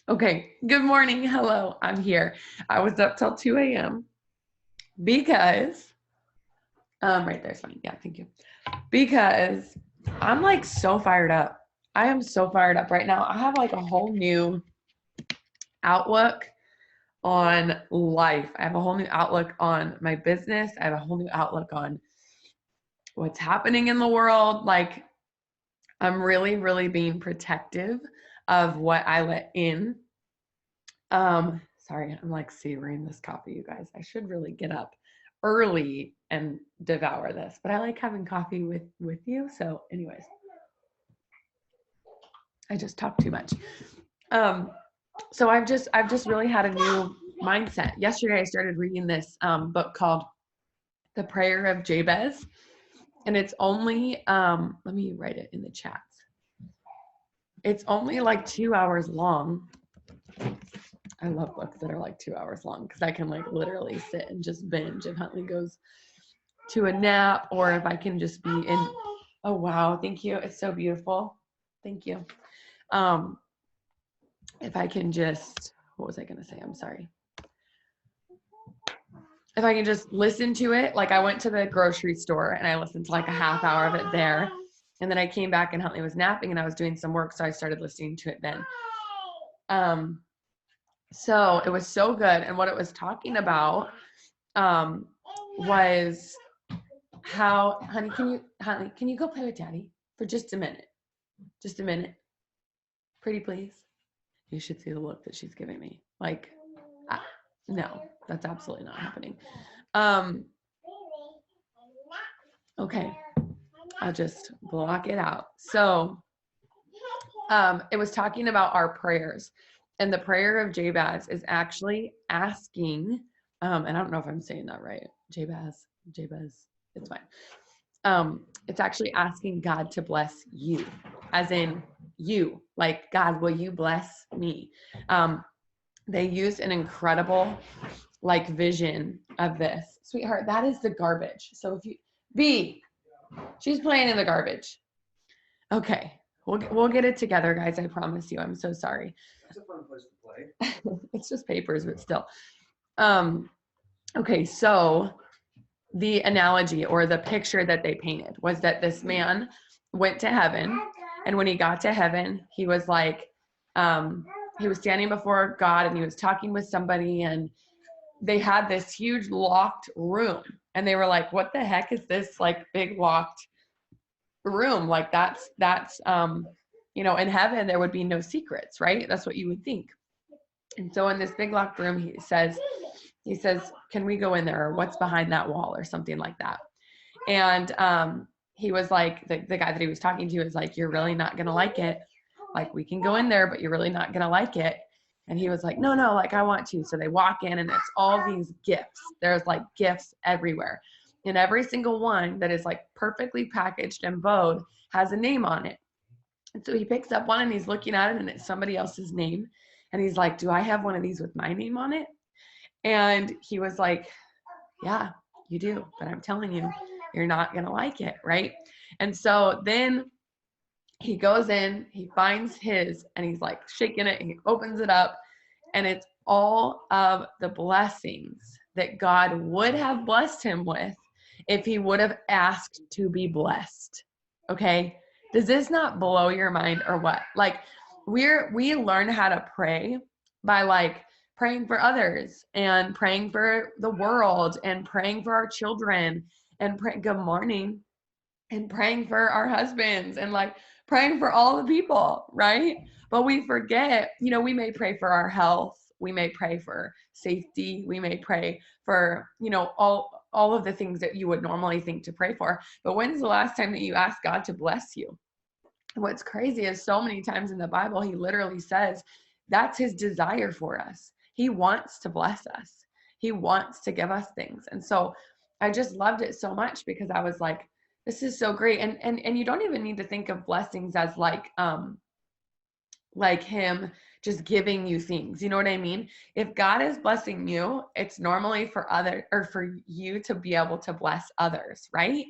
Okay, good morning. Hello, I'm here. I was up till 2 a.m. because, right there's fine. Yeah, thank you. Because I'm like so fired up. I am so fired up right now. I have like a whole new outlook on life. I have a whole new outlook on my business. I have a whole new outlook on what's happening in the world. Like, I'm really, really being protective of what I let in. Sorry, I'm like savoring this coffee, you guys. I should really get up early and devour this, but I like having coffee with you. So, anyways, I just talk too much. So I've just really had a new mindset. Yesterday, I started reading this book called The Prayer of Jabez, and it's only let me write it in the chats. It's only like 2 hours long. I love books that are like 2 hours long because I can like literally sit and just binge if Huntley goes to a nap, or if I can just be in. Oh wow, thank you. It's so beautiful. Thank you. If I can just, what was I gonna say? I'm sorry. If I can just listen to it, like I went to the grocery store and I listened to like a half hour of it there. And then I came back and Huntley was napping and I was doing some work. So I started listening to it then. So it was so good. And what it was talking about was how, honey, can you go play with daddy for just a minute? Just a minute. Pretty please. You should see the look that she's giving me. Like, no, that's absolutely not happening. Okay, I'll just block it out. So it was talking about our prayers, and the prayer of Jabez is actually asking, and I don't know if I'm saying that right. Jabez, it's fine. It's actually asking God to bless you, as in you, like, God, will you bless me? They used an incredible like vision of this. Sweetheart, that is the garbage. So if you, B, she's playing in the garbage. Okay, we'll get it together, guys. I promise you. I'm so sorry. It's a fun place to play. It's just papers, but still. Okay, so the analogy or the picture that they painted was that this man went to heaven, and when he got to heaven, he was like, he was standing before God and he was talking with somebody, and they had this huge locked room, and they were like, what the heck is this like big locked room? Like that's you know, in heaven there would be no secrets, right? That's what you would think. And so in this big locked room, he says, can we go in there, or what's behind that wall, or something like that. And he was like, the guy that he was talking to was like, you're really not gonna like it. Like, we can go in there, but you're really not gonna like it. And he was like, no, like, I want to. So they walk in, and it's all these gifts. There's like gifts everywhere. And every single one that is like perfectly packaged and bowed has a name on it. And so he picks up one and he's looking at it, and it's somebody else's name. And he's like, do I have one of these with my name on it? And he was like, yeah, you do. But I'm telling you, you're not going to like it, right? And so then he goes in, he finds his, and he's like shaking it, and he opens it up, and it's all of the blessings that God would have blessed him with if he would have asked to be blessed. Okay? Does this not blow your mind, or what? Like, we learn how to pray by like praying for others, and praying for the world, and praying for our children, and good morning, and praying for our husbands, and like praying for all the people, right? But we forget, you know, we may pray for our health, we may pray for safety, we may pray for, you know, all of the things that you would normally think to pray for. But when's the last time that you asked God to bless you? What's crazy is so many times in the Bible, he literally says that's his desire for us. He wants to bless us. He wants to give us things. And so I just loved it so much, because I was like, this is so great. And you don't even need to think of blessings as like him just giving you things. You know what I mean? If God is blessing you, it's normally for you to be able to bless others, right?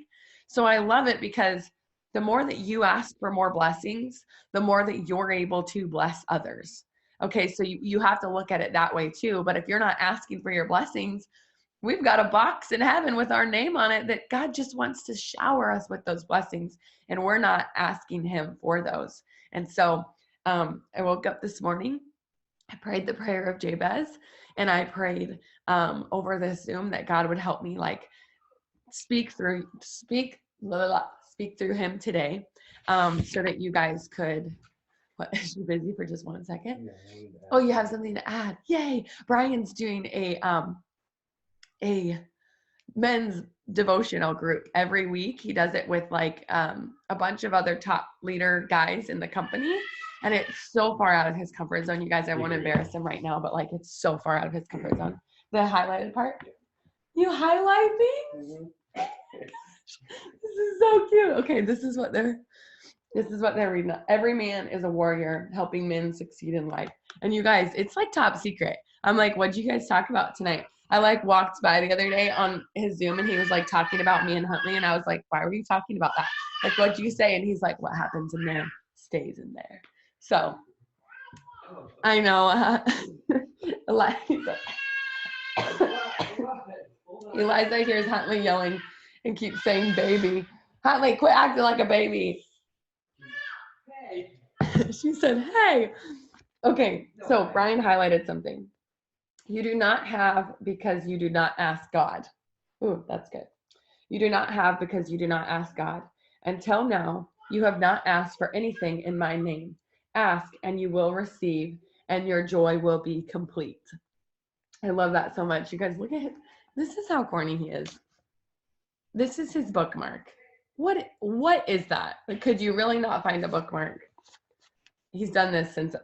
So I love it, because the more that you ask for more blessings, the more that you're able to bless others. Okay, so you have to look at it that way too. But if you're not asking for your blessings, we've got a box in heaven with our name on it that God just wants to shower us with those blessings, and we're not asking him for those. And so I woke up this morning, I prayed the prayer of Jabez, and I prayed over this Zoom that God would help me like speak through him today, so that you guys could. What, is she busy for just 1 second? Yeah, I need to add Oh, you have something to add. Yay. Brian's doing a men's devotional group every week. He does it with like a bunch of other top leader guys in the company. And it's so far out of his comfort zone. You guys, I won't embarrass him right now, but like it's so far out of his comfort zone. The highlighted part. You highlight things? This is so cute. Okay, this is what they're reading. Every man is a warrior, helping men succeed in life. And you guys, it's like top secret. I'm like, what'd you guys talk about tonight? I like walked by the other day on his Zoom, and he was like talking about me and Huntley, and I was like, why were you talking about that? Like, what'd you say? And he's like, what happens in there stays in there. So I know Eliza hears Huntley yelling and keeps saying baby. Huntley, quit acting like a baby. Hey. She said, hey. Okay, so Brian highlighted something. You do not have because you do not ask God. Ooh, that's good. You do not have because you do not ask God. Until now, you have not asked for anything in my name. Ask and you will receive, and your joy will be complete. I love that so much. You guys, look at it. This is how corny he is. This is his bookmark. What is that? Like, could you really not find a bookmark? He's done this since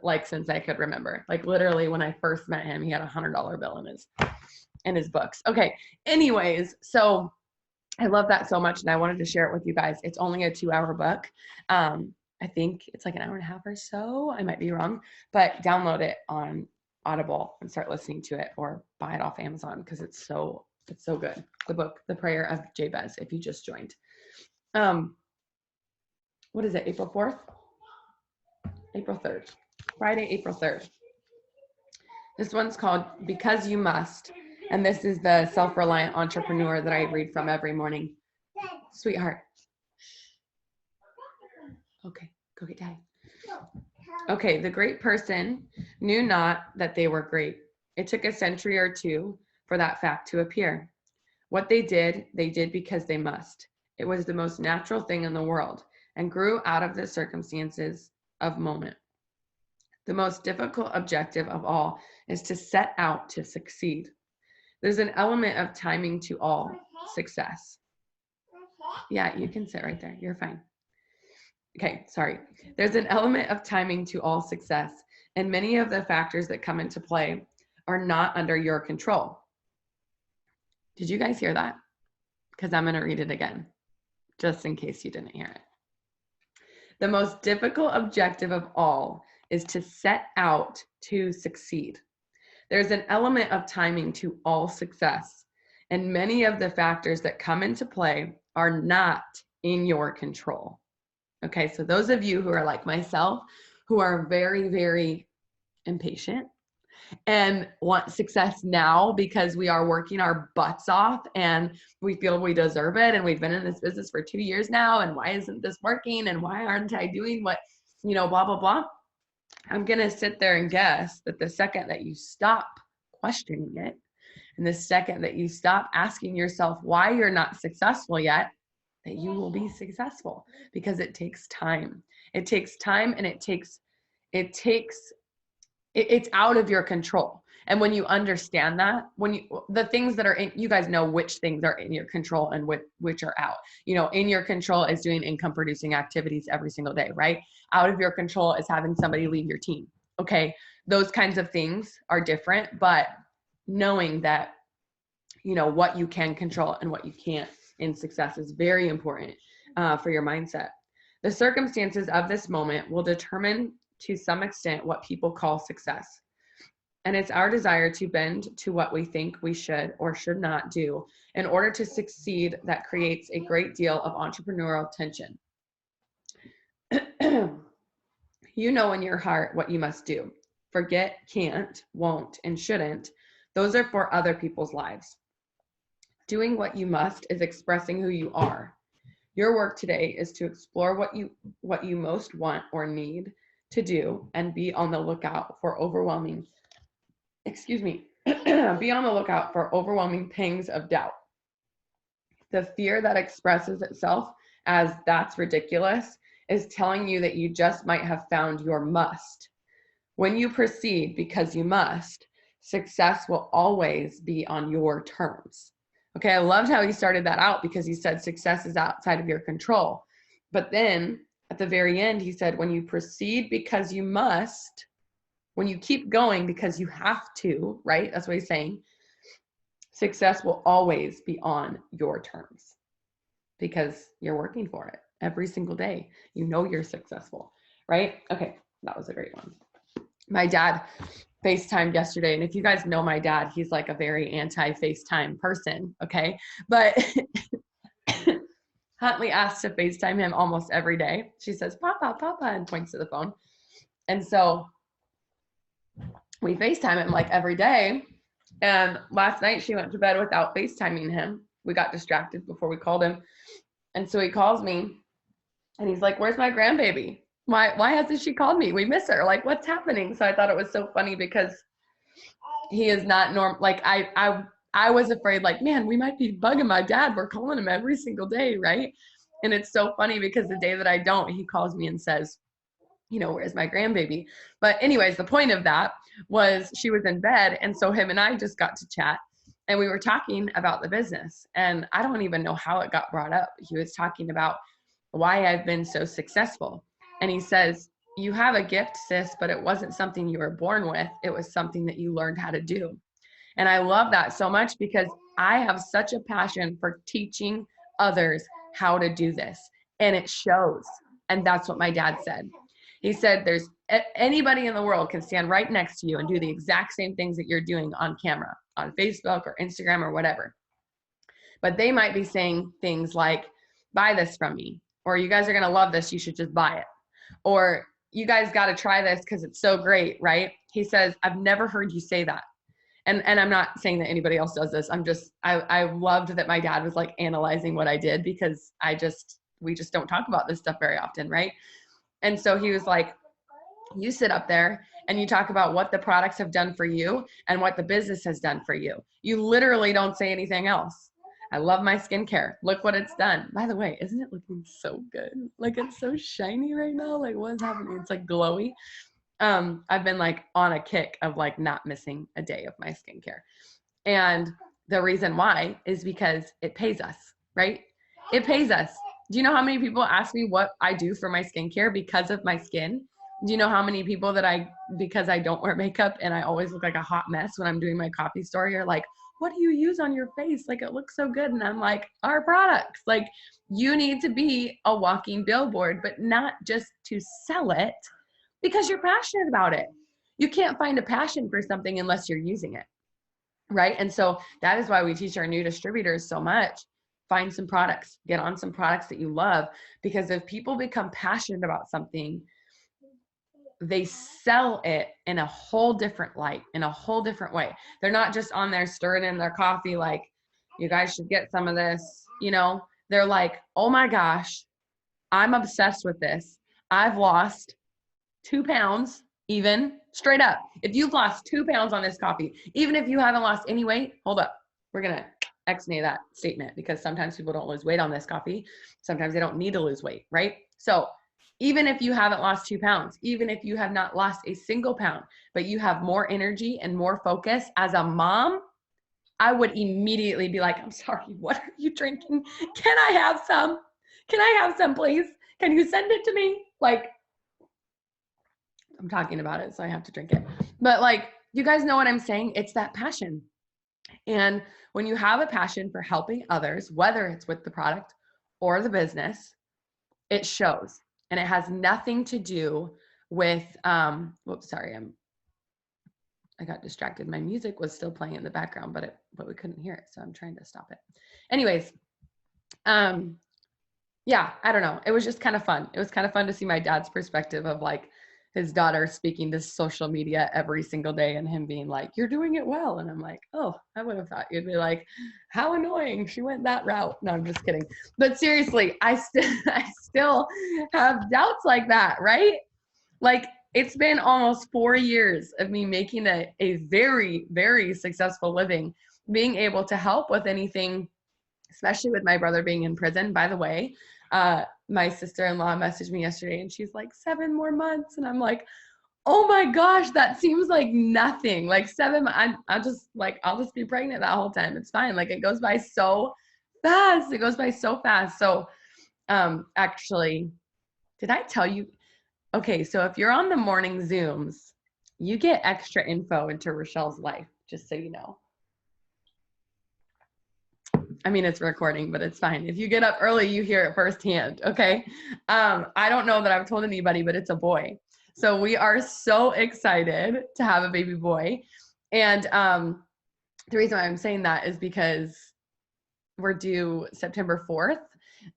I could remember. Like literally when I first met him, he had $100 bill in his books. Okay. Anyways, so I love that so much, and I wanted to share it with you guys. It's only a 2-hour book. I think it's like an hour and a half or so. I might be wrong, but download it on Audible and start listening to it, or buy it off Amazon because it's so good. The book, The Prayer of Jabez, if you just joined. What is it? April 4th? April 3rd. Friday, April 3rd. This one's called Because You Must. And this is the self-reliant entrepreneur that I read from every morning. Sweetheart. Okay, go get Daddy. Okay, the great person knew not that they were great. It took a century or two for that fact to appear. What they did because they must. It was the most natural thing in the world and grew out of the circumstances of moment. The most difficult objective of all is to set out to succeed. There's an element of timing to all success. Yeah, you can sit right there. You're fine. Okay, sorry. There's an element of timing to all success, and many of the factors that come into play are not under your control. Did you guys hear that? Because I'm going to read it again, just in case you didn't hear it. The most difficult objective of all is to set out to succeed. There's an element of timing to all success, and many of the factors that come into play are not in your control. Okay, so those of you who are like myself, who are very, very impatient and want success now because we are working our butts off and we feel we deserve it, and we've been in this business for 2 years now, and why isn't this working, and why aren't I doing what, blah, blah, blah. I'm going to sit there and guess that the second that you stop questioning it, and the second that you stop asking yourself why you're not successful yet, that you will be successful, because it takes time. It takes time, and it's out of your control. And when you understand that, the things that are in, you guys know which things are in your control and which are out. In your control is doing income producing activities every single day, right? Out of your control is having somebody leave your team. Okay. Those kinds of things are different, but knowing that, what you can control and what you can't in success is very important for your mindset. The circumstances of this moment will determine to some extent what people call success. And it's our desire to bend to what we think we should or should not do in order to succeed that creates a great deal of entrepreneurial tension. You know in your heart what you must do. forget, can't, won't, and shouldn't, those are for other people's lives. Doing what you must is expressing who you are. Your work today is to explore what you most want or need to do and be on the lookout for overwhelming, be on the lookout for overwhelming pangs of doubt. The fear that expresses itself as "that's ridiculous" is telling you that you just might have found your must. When you proceed because you must, success will always be on your terms. Okay, I loved how he started that out because he said success is outside of your control. But then at the very end, he said, when you proceed because you must, when you keep going because you have to, right? That's what he's saying. Success will always be on your terms because you're working for it every single day. You know you're successful, right? Okay, that was a great one. My dad FaceTimed yesterday, and if you guys know my dad, he's like a very anti-FaceTime person, okay? But Huntley asks to FaceTime him almost every day. She says, "Papa, Papa," and points to the phone. And so we FaceTime him like every day. And last night she went to bed without FaceTiming him. We got distracted before we called him. And so he calls me and he's like, "Where's my grandbaby? Why hasn't she called me? We miss her. Like, what's happening?" So I thought it was so funny because he is not normal. Like I was afraid, like, man, we might be bugging my dad. We're calling him every single day, right? And it's so funny because the day that I don't, he calls me and says, "Where's my grandbaby?" But anyways, the point of that was she was in bed. And so him and I just got to chat and we were talking about the business. And I don't even know how it got brought up. He was talking about why I've been so successful. And he says, "You have a gift, sis, but it wasn't something you were born with. It was something that you learned how to do." And I love that so much because I have such a passion for teaching others how to do this. And it shows. And that's what my dad said. He said, there's anybody in the world can stand right next to you and do the exact same things that you're doing on camera, on Facebook or Instagram or whatever. But they might be saying things like, "Buy this from me," or "You guys are going to love this. You should just buy it." Or "You guys got to try this because it's so great," right? He says, "I've never heard you say that." And I'm not saying that anybody else does this. I loved that my dad was like analyzing what I did because we just don't talk about this stuff very often, right? And so he was like, "You sit up there and you talk about what the products have done for you and what the business has done for you. You literally don't say anything else. I love my skincare. Look what it's done." By the way, isn't it looking so good? Like, it's so shiny right now. Like, what's happening? It's like glowy. I've been like on a kick of like not missing a day of my skincare. And the reason why is because it pays us, right? It pays us. Do you know how many people ask me what I do for my skincare because of my skin? Do you know how many people that because I don't wear makeup and I always look like a hot mess when I'm doing my coffee story, are like, "What do you use on your face? Like, it looks so good." And I'm like, "Our products." Like, you need to be a walking billboard, but not just to sell it, because you're passionate about it. You can't find a passion for something unless you're using it, right? And so that is why we teach our new distributors so much. Find some products, get on some products that you love, because if people become passionate about something, they sell it in a whole different light, in a whole different way. They're not just on there stirring in their coffee like, "You guys should get some of this." They're like, "Oh my gosh, I'm obsessed with this. I've lost 2 pounds," even straight up. If you've lost 2 pounds on this coffee, even if you haven't lost any weight, hold up. We're going to X-nay that statement because sometimes people don't lose weight on this coffee. Sometimes they don't need to lose weight, right? So even if you haven't lost 2 pounds, even if you have not lost a single pound, but you have more energy and more focus as a mom, I would immediately be like, "I'm sorry, what are you drinking? Can I have some? Can I have some, please? Can you send it to me?" Like, I'm talking about it, so I have to drink it. But like, you guys know what I'm saying? It's that passion. And when you have a passion for helping others, whether it's with the product or the business, it shows. And it has nothing to do with, whoops, sorry, I got distracted. My music was still playing in the background, but we couldn't hear it. So I'm trying to stop it. Anyways, yeah, I don't know. It was just kind of fun. It was kind of fun to see my dad's perspective of like his daughter speaking to social media every single day and him being like, you're doing it well. And I'm like, oh, I would have thought you'd be like, how annoying. She went that route. No, I'm just kidding. But seriously, I still have doubts like that, right? Like, it's been almost 4 years of me making a very, very successful living, being able to help with anything, especially with my brother being in prison. By the way, my sister-in-law messaged me yesterday and she's like, 7 more months. And I'm like, oh my gosh, that seems like nothing. Like 7, I'll just be pregnant that whole time. It's fine. Like, it goes by so fast. It goes by so fast. So, actually, did I tell you? Okay, so if you're on the morning Zooms, you get extra info into Rochelle's life, just so you know. I mean, it's recording, but it's fine. If you get up early, you hear it firsthand, okay? I don't know that I've told anybody, but it's a boy. So we are so excited to have a baby boy. And the reason why I'm saying that is because we're due September 4th,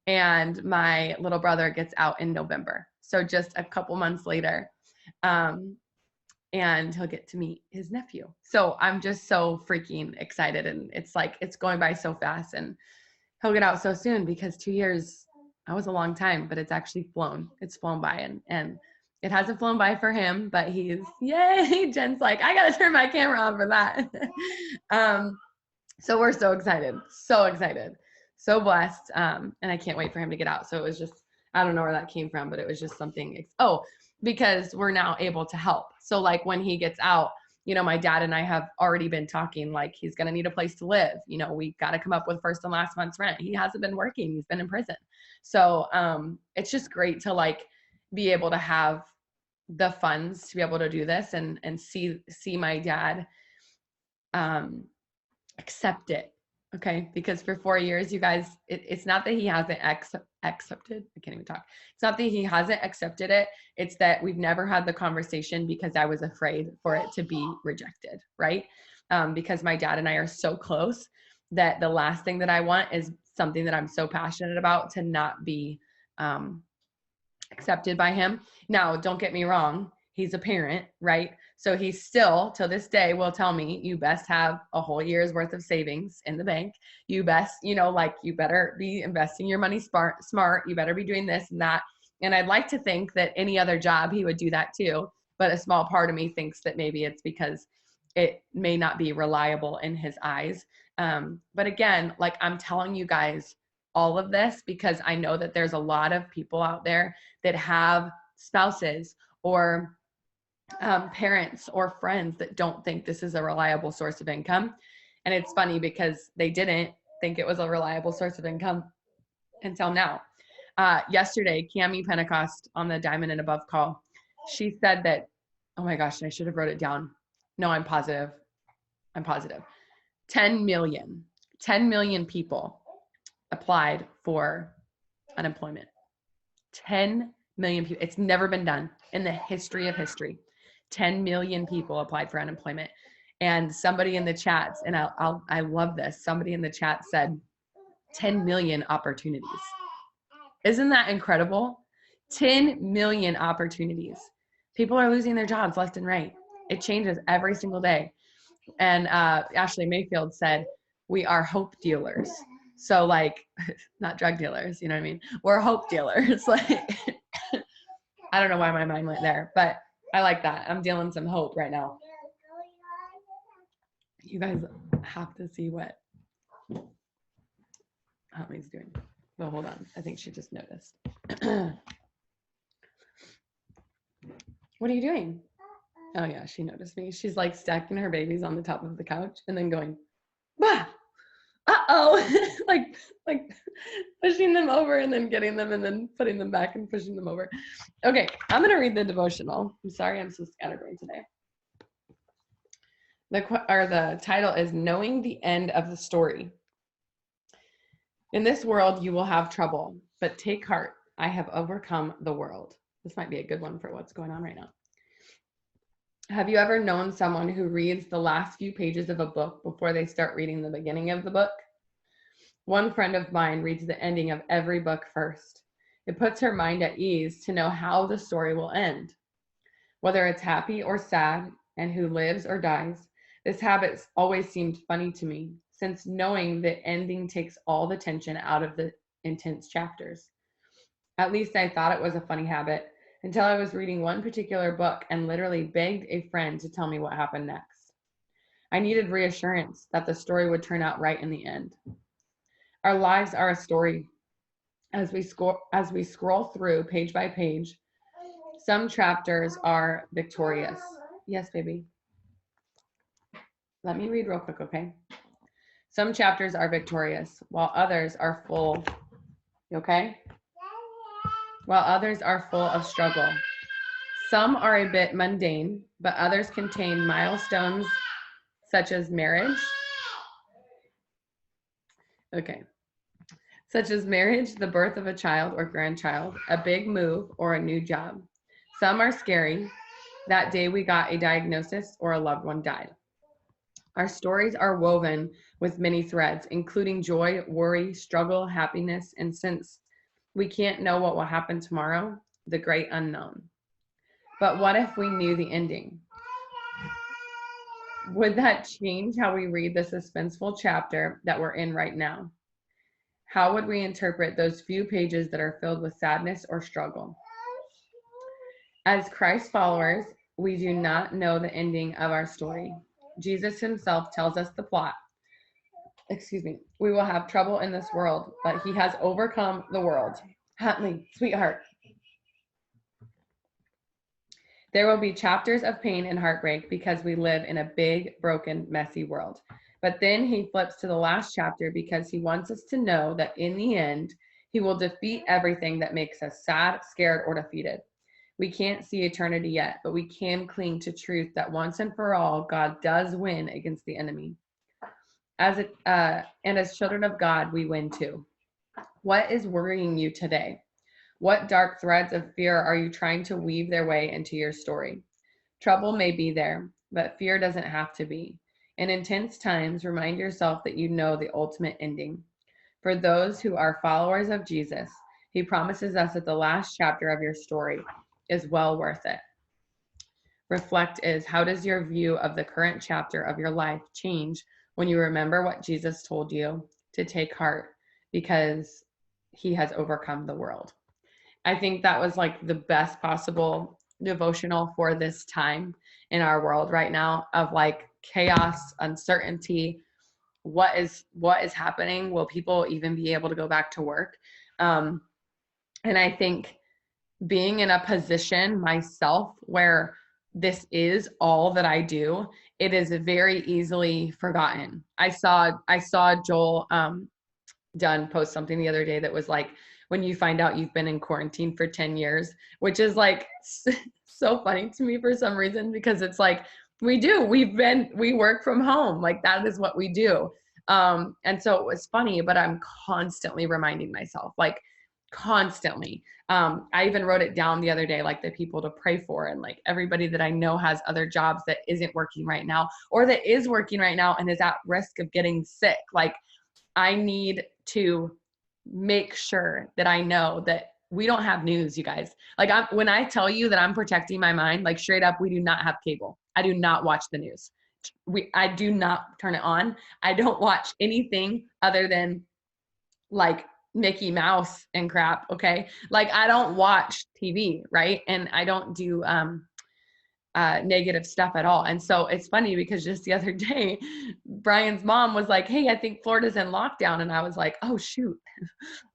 and my little brother gets out in November. So just a couple months later, and he'll get to meet his nephew. So I'm just so freaking excited. And it's like, it's going by so fast, and he'll get out so soon, because 2 years, that was a long time, but it's actually flown. It's flown by, and it hasn't flown by for him, but he's, yay. Jen's like, I got to turn my camera on for that. So we're so excited, so blessed. And I can't wait for him to get out. So it was just, I don't know where that came from, but it was just something. Because we're now able to help. So like when he gets out, you know, my dad and I have already been talking, like, he's going to need a place to live. You know, we got to come up with first and last month's rent. He hasn't been working. He's been in prison. So it's just great to like be able to have the funds to be able to do this and see my dad accept it. Okay. Because for 4 years, you guys, it's not that he hasn't accepted. I can't even talk. It's not that he hasn't accepted it. It's that we've never had the conversation because I was afraid for it to be rejected. Right. Because my dad and I are so close that the last thing that I want is something that I'm so passionate about to not be accepted by him. Now, don't get me wrong. He's a parent, right? So he still, till this day, will tell me, you best have a whole year's worth of savings in the bank. You best, you know, like, you better be investing your money smart. You better be doing this and that. And I'd like to think that any other job, he would do that too. But a small part of me thinks that maybe it's because it may not be reliable in his eyes. But again, like, I'm telling you guys all of this because I know that there's a lot of people out there that have spouses or parents or friends that don't think this is a reliable source of income. And it's funny because they didn't think it was a reliable source of income until now. Yesterday, Cami Pentecost on the Diamond and Above call, she said that, oh my gosh, I should have wrote it down. No, I'm positive. 10 million people applied for unemployment. 10 million people. It's never been done in the history of history. 10 million people applied for unemployment. And somebody in the chats, and I love this, somebody in the chat said 10 million opportunities. Isn't that incredible? 10 million opportunities. People are losing their jobs left and right. It changes every single day. And Ashley Mayfield said, we are hope dealers. So like, not drug dealers, you know what I mean? We're hope dealers. Like, I don't know why my mind went there, but I like that. I'm dealing some hope right now. You guys have to see what Holly's doing. Well, hold on. I think she just noticed. What are you doing? Oh yeah, she noticed me. She's like stacking her babies on the top of the couch and then going, bah! Uh-oh, like pushing them over and then getting them and then putting them back and pushing them over. Okay, I'm going to read the devotional. I'm sorry I'm so scatterbrained today. The title is Knowing the End of the Story. In this world, you will have trouble, but take heart. I have overcome the world. This might be a good one for what's going on right now. Have you ever known someone who reads the last few pages of a book before they start reading the beginning of the book? One friend of mine reads the ending of every book first. It puts her mind at ease to know how the story will end. whether it's happy or sad, and who lives or dies. This habit always seemed funny to me, since knowing the ending takes all the tension out of the intense chapters. At least I thought it was a funny habit until I was reading one particular book and literally begged a friend to tell me what happened next. I needed reassurance that the story would turn out right in the end. Our lives are a story. As we scroll through page by page, some chapters are victorious. Yes, baby. Let me read real quick, okay? Some chapters are victorious, while others are full, you okay? While others are full of struggle. Some are a bit mundane, but others contain milestones such as marriage. Okay. Such as marriage, the birth of a child or grandchild, a big move, or a new job. Some are scary. That day we got a diagnosis or a loved one died. Our stories are woven with many threads, including joy, worry, struggle, happiness, and since we can't know what will happen tomorrow, the great unknown. But what if we knew the ending? Would that change how we read the suspenseful chapter that we're in right now? How would we interpret those few pages that are filled with sadness or struggle? As Christ followers, we do not know the ending of our story. Jesus himself tells us the plot. We will have trouble in this world, but he has overcome the world. Huntley, sweetheart. There will be chapters of pain and heartbreak because we live in a big, broken, messy world. But then he flips to the last chapter because he wants us to know that in the end, he will defeat everything that makes us sad, scared, or defeated. We can't see eternity yet, but we can cling to truth that once and for all, God does win against the enemy. And as children of God, we win too. What is worrying you today? What dark threads of fear are you trying to weave their way into your story? Trouble may be there, but fear doesn't have to be. In intense times, remind yourself that you know the ultimate ending. For those who are followers of Jesus, he promises us that the last chapter of your story is well worth it. Reflect is, how does your view of the current chapter of your life change when you remember what Jesus told you to take heart because he has overcome the world? I think that was like the best possible devotional for this time in our world right now of like chaos, uncertainty. What is happening? Will people even be able to go back to work? And I think being in a position myself where this is all that I do, it is very easily forgotten. I saw Joel Dunn post something the other day that was like, when you find out you've been in quarantine for 10 years, which is like so funny to me for some reason, because it's like, we work from home. Like that is what we do. And so it was funny, but I'm constantly reminding myself, like constantly. I even wrote it down the other day, like the people to pray for, and like everybody that I know has other jobs that isn't working right now, or that is working right now and is at risk of getting sick. Like I need to make sure that I know that we don't have news, you guys. Like when I tell you that I'm protecting my mind, like straight up, we do not have cable. I do not watch the news. I do not turn it on. I don't watch anything other than like Mickey Mouse and crap. Okay. Like I don't watch TV. Right. And I don't do, negative stuff at all. And so it's funny because just the other day, Brian's mom was like, hey, I think Florida's in lockdown. And I was like, oh shoot,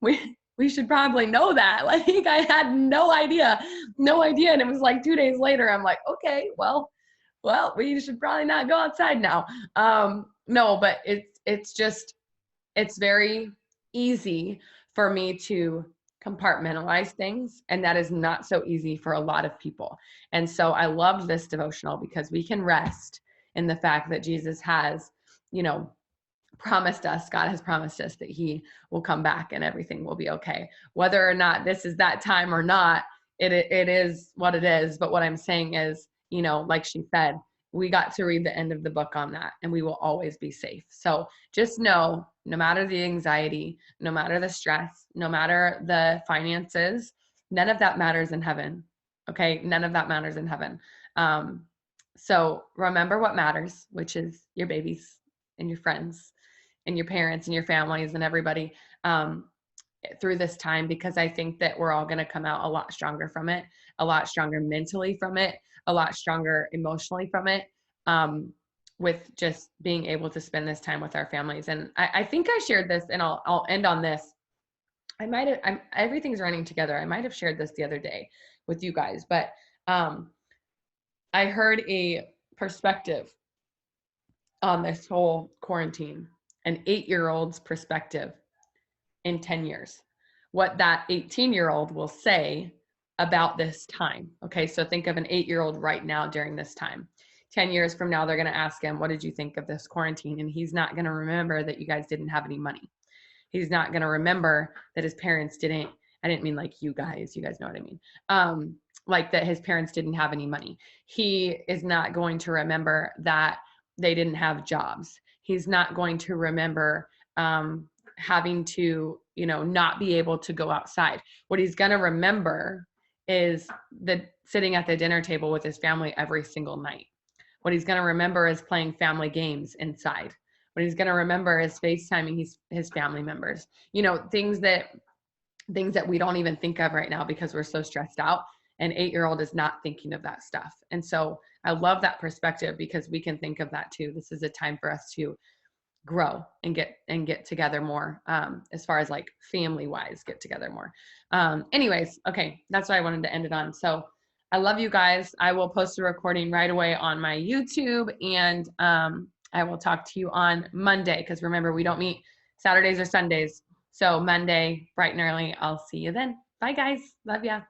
we should probably know that. Like I had no idea. And it was like 2 days later, I'm like, okay, well, we should probably not go outside now. No, but it's very easy for me to compartmentalize things, and that is not so easy for a lot of people. And so I loved this devotional because we can rest in the fact that Jesus has, promised us, God has promised us that he will come back and everything will be okay. Whether or not this is that time or not, it is what it is. But what I'm saying is, like she said, we got to read the end of the book on that, and we will always be safe. So just know, no matter the anxiety, no matter the stress, no matter the finances, none of that matters in heaven. Okay. None of that matters in heaven. So remember what matters, which is your babies and your friends and your parents and your families and everybody through this time, because I think that we're all going to come out a lot stronger from it, a lot stronger mentally from it, a lot stronger emotionally from it, with just being able to spend this time with our families. And I think I shared this, and I'll end on this. Everything's running together. I might have shared this the other day with you guys, but I heard a perspective on this whole quarantine, an 8-year-old's perspective in 10 years, what that 18-year-old will say about this time. Okay, so think of an 8-year-old right now during this time. 10 years from now, they're going to ask him, what did you think of this quarantine? And he's not going to remember that you guys didn't have any money. He's not going to remember that his parents didn't, I didn't mean like you guys know what I mean. Like that his parents didn't have any money. He is not going to remember that they didn't have jobs. He's not going to remember having to, not be able to go outside. What he's going to remember is the sitting at the dinner table with his family every single night. What he's going to remember is playing family games inside. What he's going to remember is FaceTiming his family members. Things that we don't even think of right now because we're so stressed out. An 8-year-old is not thinking of that stuff. And so I love that perspective, because we can think of that too. This is a time for us to grow and get together more, as far as like family wise, get together more. Anyways, okay, that's what I wanted to end it on. So I love you guys. I will post a recording right away on my YouTube, and I will talk to you on Monday, because remember, we don't meet Saturdays or Sundays. So Monday, bright and early, I'll see you then. Bye guys. Love ya.